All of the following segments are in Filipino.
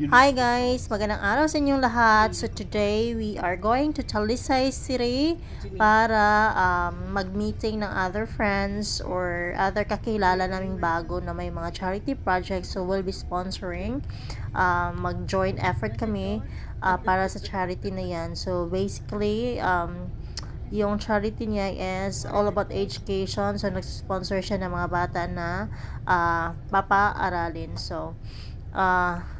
Hi guys! Magandang araw sa inyong lahat. So today, we are going to Talisay City para mag-meeting ng other friends or other kakilala naming bago na may mga charity projects. So we'll be sponsoring. Mag-joint effort kami para sa charity na yan. So basically, yung charity niya is all about education. So nag-sponsor siya ng mga bata na papa-aralin. So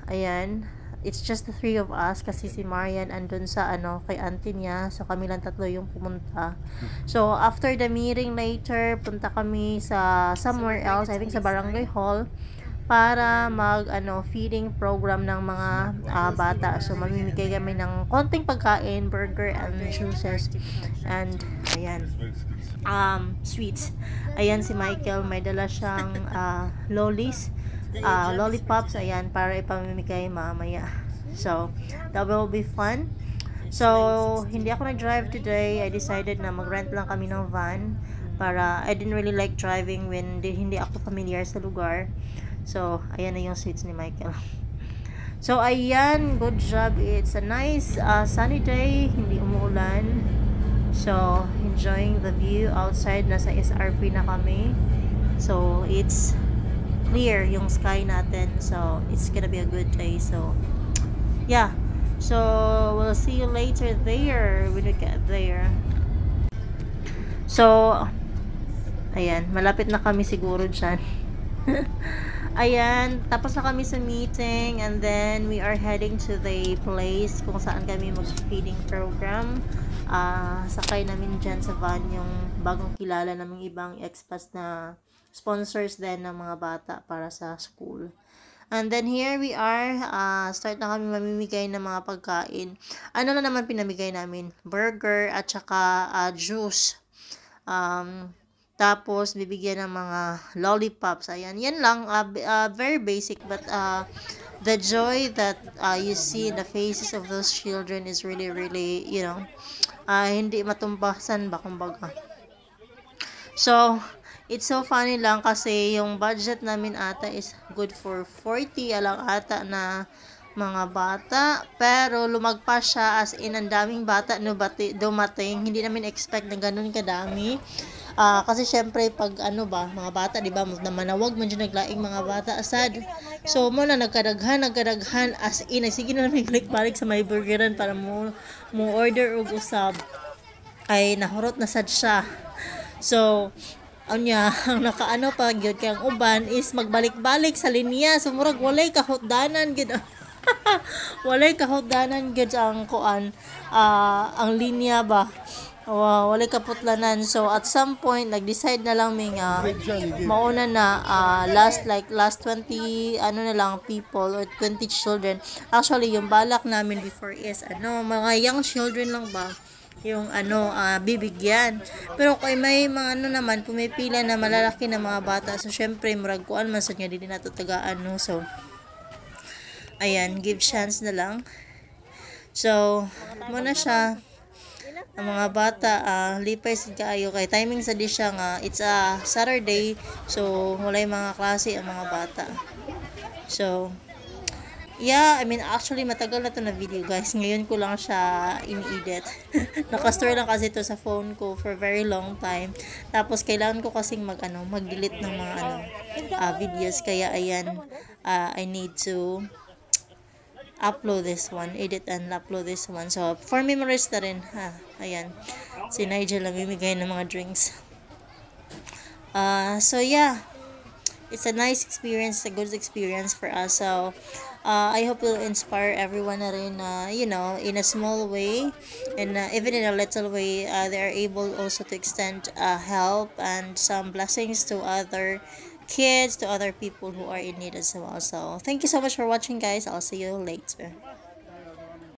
ayan, it's just the three of us kasi si Marian andun sa kay auntie niya, so kami lang tatlo yung pumunta. So after the meeting later, punta kami sa somewhere else, I think sa barangay hall, para mag feeding program ng mga bata. So mamimigay kami ng konting pagkain, burger and juices, and ayan, sweets. Ayan, si Michael may dala siyang lollipops, ayan, para ipamimigay mamaya. So that will be fun. So hindi ako nag-drive today. I decided na mag-rent lang kami ng van para I didn't really like driving when hindi ako familiar sa lugar. So ayan na yung seats ni Michael. So ayan, good job. It's a nice sunny day, hindi umuulan. So enjoying the view outside. Nasa SRP na kami. So it's clear yung sky natin, so it's gonna be a good day. So yeah, so we'll see you later there when we get there. So ayan, malapit na kami siguro dyan. Ayan, tapos na kami sa meeting, and then we are heading to the place kung saan kami mag-feeding program. Sakay namin dyan sa van yung bagong kilala naming ibang expats na sponsors din ng mga bata para sa school. And then here we are, start na kami mamimigay ng mga pagkain. Ano na naman pinamigay namin? Burger at saka juice. Tapos bibigyan ng mga lollipops. Ayan, yan lang, very basic, but the joy that you see in the faces of those children is really, you know, hindi matumbasan ba kumbaga. So it's so funny lang kasi yung budget namin ata is good for 40 lang ata na mga bata, pero lumagpas siya, as in ang daming bata no dumating. Hindi namin expect na ganun kadami. Kasi syempre pag mga bata, di ba, manawag man dyan naglaing mga bata asad. So mo na nagkadaghan as in, sige na namin balik sa may burgeran para mo order og usab. Ay nahurot na sad siya. So anya, ang nakaano pa gyud kay ang uban is magbalik-balik sa linya. So murag walay kahutdanan gyud. Walay kahutdanan gyud ang kuan, ang linya ba. Walay kaputlanan. So at some point nag-decide na lang ming mauna na last 20 na lang people or 20 children. Actually yung balak namin before is mga young children lang ba yung bibigyan. Pero kung may mga naman pumipila na malalaki na mga bata, so syempre murag kuan man sad nga dili nato tagaan, no. So ayan, give chance na lang. So muna siya ang mga bata, lipay sa kaayo kay timing sa di siya nga it's a Saturday, so walay mga klase ang mga bata. So yeah, I mean actually matagal na to na video guys. Ngayon ko lang siya ini-edit. Naka-store lang kasi ito sa phone ko for very long time. Tapos kailangan ko kasing mag-delete ng mga videos, kaya ayan, I need to upload this one, edit and upload this one. So for memories na rin, ayan. Si Nigel lang bibigay ng mga drinks. So yeah, it's a nice experience, a good experience for us. So I hope will inspire everyone na rin, you know, in a small way, and even in a little way, they are able also to extend help and some blessings to other kids, to other people who are in need as well. So thank you so much for watching guys. I'll see you later.